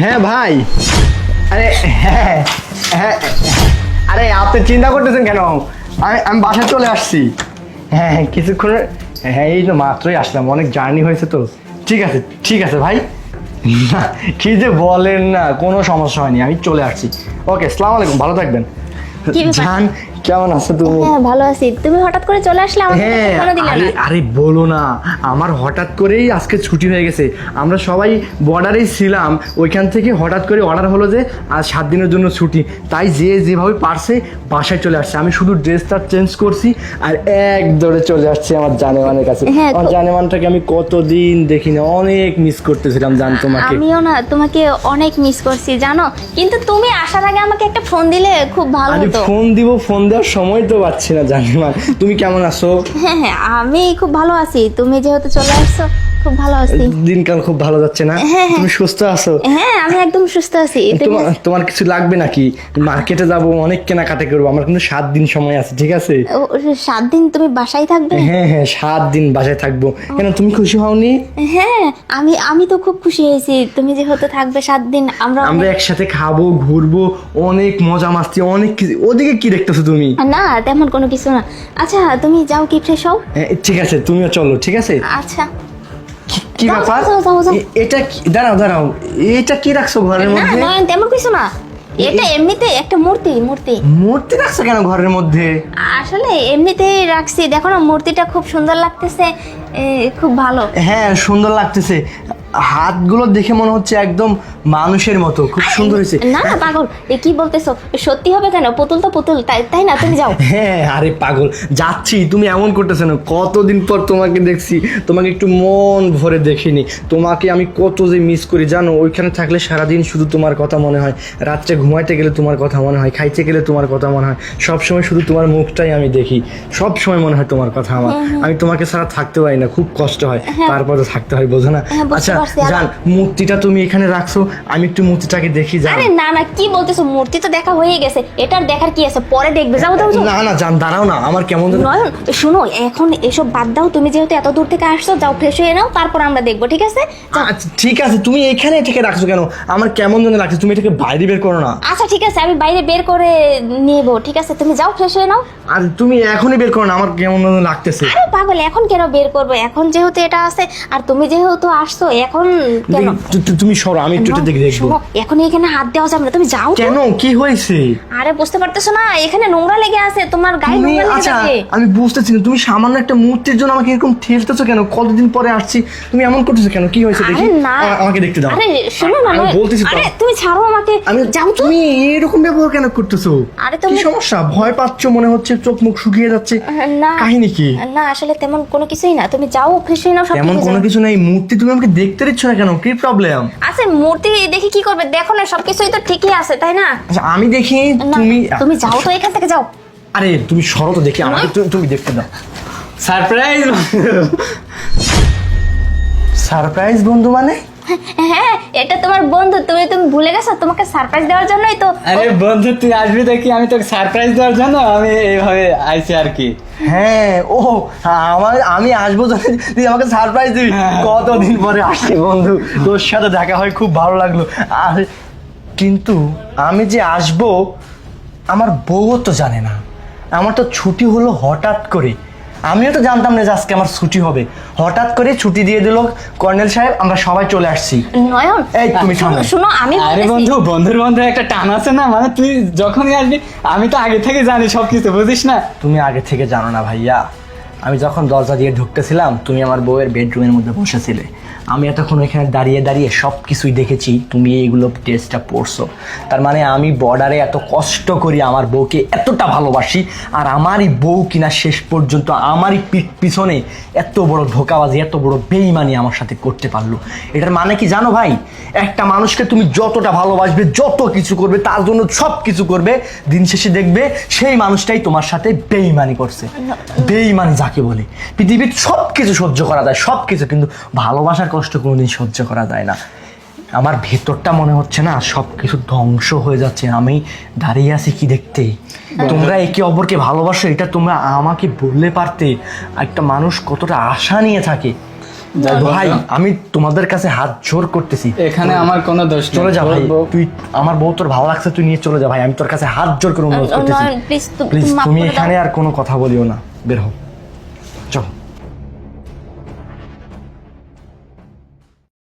হ্যাঁ ভাই। আরে হ্যাঁ হ্যাঁ, আরে আপনি চিন্তা করতেছেন কেন? আমি আমি বাসায় চলে আসছি। হ্যাঁ হ্যাঁ কিছুক্ষণ। হ্যাঁ এই তো মাত্রই আসলাম, অনেক জার্নি হয়েছে তো। ঠিক আছে ঠিক আছে ভাই। না কি যে বলেন না, কোনো সমস্যা হয়নি, আমি চলে আসছি। ওকে, আসসালামু আলাইকুম, ভালো থাকবেন। কি ব্যাপার? জান কেমন আছো তুমি? হ্যাঁ ভালো আছি। তুমি হঠাৎ করে চলে আসলে, আমাকে হ্যাঁ ফোন দিলে আরে না। আরে বলো না, আমার হঠাৎ করেই আজকে ছুটি হয়ে গেছে। আমরা সবাই বর্ডারেই ছিলাম, ওইখান থেকে হঠাৎ করে অর্ডার হলো যে আজ 7 দিনের জন্য ছুটি। তাই যে যেভাবে পারছে বাসায় চলে আসছে। আমি শুধু ড্রেসটা চেঞ্জ করছি আর এক দৌড়ে চলে আসছি আমার জানেমানের কাছে। হ্যাঁ, আমার জানেমানটাকে আমি কতদিন দেখিনি, অনেক মিস করতেছিলাম জান তোমাকে। আমিও না তোমাকে অনেক মিস করছি জানো, কিন্তু তুমি আসার আগে আমাকে একটা ফোন দিলে খুব ভালো আরে হতো। ফোন দিব, ফোন দেওয়ার সময় তো পাচ্ছি না জানেমান। তুমি কেমন আছো? হ্যাঁ হ্যাঁ, আমি খুব ভালো আছি। তুমি যেহেতু চলে আসছো, খুব ভালো আছি। দিনকাল খুব ভালো যাচ্ছে না? হ্যাঁ, হ্যাঁ। তুমি সুস্থ আছো? হ্যাঁ আমি একদম সুস্থ আছি। তুমি তোমার কিছু লাগবে নাকি? মার্কেটে যাব, অনেক কেনাকাটা করবো, আমার কিন্তু 7 দিন সময় আছে, ঠিক আছে? 7 দিন তুমি বাসায় থাকবে? হ্যাঁ হ্যাঁ 7 দিন বাসায় থাকবো। কেন তুমি খুশি হওনি? হ্যাঁ আমি তো খুব খুশি হয়েছি, তুমি যেহেতু থাকবে 7 দিন। আমরা আমরা একসাথে খাবো, ঘুরবো, অনেক মজা মাস্তি, অনেক কিছু। ওদিকে কি দেখতেছো তুমি? না তেমন কোনো কিছু না। আচ্ছা তুমি যাও, কি ফ্রেশ হও। ঠিক আছে, তুমিও চলো, ঠিক আছে? আচ্ছা। কি যাও, ব্যাপার? যাও, যাও, যাও। এটা দাঁড়াও দাঁড়াও, এটা কি রাখছো ঘরের না মধ্যে? নয়ন, তেমন কিছু না। এটা এমনিতে একটা মূর্তি। মূর্তি রাখছো কেন ঘরের মধ্যে? আসলে এমনিতেই রাখছি, দেখো না মূর্তিটা খুব সুন্দর লাগতেছে। খুব ভালো। হ্যাঁ সুন্দর লাগতেছে, হাতগুলো দেখে মনে হচ্ছে একদম মানুষের মতো, খুব সুন্দর হয়েছে। না না পাগল, এ কি বলতেছো? সত্যি হবে কেন? পুতুল তো পুতুল, তাই না? তুমি যাও। হ্যাঁ আরে পাগল, যাচ্ছি, তুমি এমন করতেছো না। কতদিন পর তোমাকে দেখছি, তোমাকে একটু মন ভরে দেখিনি। তোমাকে আমি কত যে মিস করি জানো। ওইখানে থাকলে সারাদিন শুধু তোমার কথা মনে হয়, রাত্রে ঘুমাইতে গেলে তোমার কথা মনে হয়, খাইতে গেলে তোমার কথা মনে হয়, সবসময় শুধু তোমার মুখটাই আমি দেখি, সব সময় মনে হয় তোমার কথা আমার। আমি তোমাকে ছাড়া থাকতে পারি না, খুব কষ্ট হয়, তারপরে থাকতে হয়, বোঝো না? হ্যাঁ, বুঝতে আচ্ছা পারছি। জান, মূর্তিটা তুমি এখানে রাখছো, আমি একটু মূর্তিটাকে দেখি জান। আরে না না, কি বলতেছো? মূর্তি তো দেখা হয়ে গেছে, এটার দেখার কি আছে? পরে দেখবে। যাও যাও যাও। না না জান, দাঁড়াও না, আমার কেমন যেন। নয়ন শোনো, এখন এসব বাদ দাও। তুমি যেহেতু এত দূর থেকে আসছো, যাও ফ্রেশ হয়ে নাও, তারপর আমরা দেখবো, ঠিক আছে? যাও। আচ্ছা ঠিক আছে, তুমি এখানে এটাকে রাখছো কেন? আমার কেমন যেন লাগছে, তুমি এটাকে বাইরে বের করো না। আচ্ছা ঠিক আছে, আমি বাইরে বের করে নেবো, ঠিক আছে? তুমি যাও ফ্রেশ হয়ে নাও। আর তুমি এখনই বের করো না, আমার কেমন যেন লাগতেছে। আরে পাগল, এখন কেন বের করবো? এখন যেহেতু এটা আছে, আর তুমি যেহেতু আসছো, এখন কেন? তুমি সরো, আমি একটু এটা দেখে দেখবো। শোনো, এখন এখানে হাত দেওয়া যাবে না, তুমি যাও তো। কেন, কি হয়েছে? আরে বুঝতে পারতেছো না, এখানে নোংরা লেগে আছে, তোমার গায়ে তুমি নোংরা লেগে আচ্ছা, যাবে। আমি বুঝতেছি না, তুমি সামান্য একটা মুহূর্তের জন্য আমাকে এরকম ঠেলতেছো কেন? কতদিন পরে আসছি, তুমি এমন করতেছো কেন? কি হয়েছে দেখি? আরে না, আমাকে দেখতে দাও। আরে শোনো না, আমি বলতেছি তো। আরে তুমি ছাড়ো আমাকে, আমি যাও তো। তুমি এরকম ব্যবহার কেন করতেছো? আরে কি তুমি- সমস্যা? ভয় পাচ্ছ মনে হচ্ছে, চোখ মুখ শুকিয়ে যাচ্ছে। না কাহিনী কি? না, আসলে তেমন কোনো কিছুই না, তুমি যাও ফ্রেশ হয়ে নাও, সব এমন ঠিক হয়ে কোনো যাবে। কিছু নাই। মূর্তি তুমি আমাকে দেখতে দিচ্ছ না কেন? কি প্রবলেম? আচ্ছা মূর্তি দেখে কি করবে? দেখো না, সবকিছুই তো ঠিকই আছে, তাই না? আচ্ছা আমি দেখি, না, তুমি তুমি যাও তো এখান থেকে, যাও। আরে তুমি সরো তো দেখি, আমাকে তুমি দেখতে দাও। সারপ্রাইজ সারপ্রাইজ বন্ধু মানে? হ্যাঁ এটা তোমার বন্ধু, তুমি ভুলে গেছো? তোমাকে সারপ্রাইজ দেওয়ার জন্যই তো। আরে বন্ধু, তুই আসবি দেখি আমি তোকে সারপ্রাইজ দেওয়ার জন্য আমি এইভাবে আইছি আর কি। হ্যাঁ ও, আমি আসবো তো, তুই আমাকে সারপ্রাইজ দিবি। কতদিন পরে আসছি বন্ধু, তোর সাথে দেখা হয়, খুব ভালো লাগলো। আর কিন্তু আমি যে আসবো, আমার বউও তো জানে না। আমার তো ছুটি হলো হঠাৎ করে, আমিও তো জানতাম না যে আজকে আমার ছুটি হবে। হঠাৎ করে ছুটি দিয়ে দিল কর্নেল সাহেব, আমরা সবাই চলে আসছি। নয়ন এই তুমি থামো। শোনো, আমি আরে বলতেছি। বন্ধুর মধ্যে একটা টান আছে না, মানে তুই যখনই আসবি আমি তো আগে থেকে জানি সবকিছু, বুঝিস না? তুমি আগে থেকে জানো না ভাইয়া, আমি যখন দরজা দিয়ে ঢুকতেছিলাম তুমি আমার বউয়ের বেডরুমের মধ্যে বসেছিলে। আমি এতক্ষণ এখানে দাঁড়িয়ে দাঁড়িয়ে সব কিছুই দেখেছি, তুমি এইগুলো টেস্টটা পড়ছো। তার মানে আমি বর্ডারে এত কষ্ট করি, আমার বউকে এতটা ভালোবাসি, আর আমারই বউ কিনা শেষ পর্যন্ত আমারই পিছনে এত বড় ধোঁকাবাজি, এত বড় বেইমানি আমার সাথে করতে পারলো। এটার মানে কি জানো ভাই? একটা মানুষকে তুমি যতটা ভালোবাসবে, যত কিছু করবে, তার জন্য সব কিছু করবে, দিন শেষে দেখবে সেই মানুষটাই তোমার সাথে বেইমানি করছে। বেইমানি যাকে বলে, পৃথিবীর সব কিছু সহ্য করা যায়, সব কিছু, কিন্তু ভালোবাসার কষ্ট কোনোদিন সহ্য করা যায় না। আমার ভেতরটা মনে হচ্ছে না সব কিছু ধ্বংস হয়ে যাচ্ছে। আমি দাঁড়িয়ে আছি কি দেখতে? তোমরা একে অপরকে ভালোবাসো, এটা তোমরা আমাকে বললে পারতে। একটা মানুষ কতটা আশা নিয়ে থাকে। যাই হোক, ভাই আমি তোমাদের কাছে হাত জোর করতেছি, এখানে আমার কোনো দোষ নেই। চলে যা ভাই, তোর বউ- তুই আমার বউ তোর ভালো লাগছে, তুই নিয়ে চলে যা ভাই, আমি তোর কাছে হাত জোর করে অনুরোধ করতেছি, নয়ন প্লিজ প্লিজ মাফ তুমি করে দাও। এখানে আর কোনো কথা বলিও না, বের হও।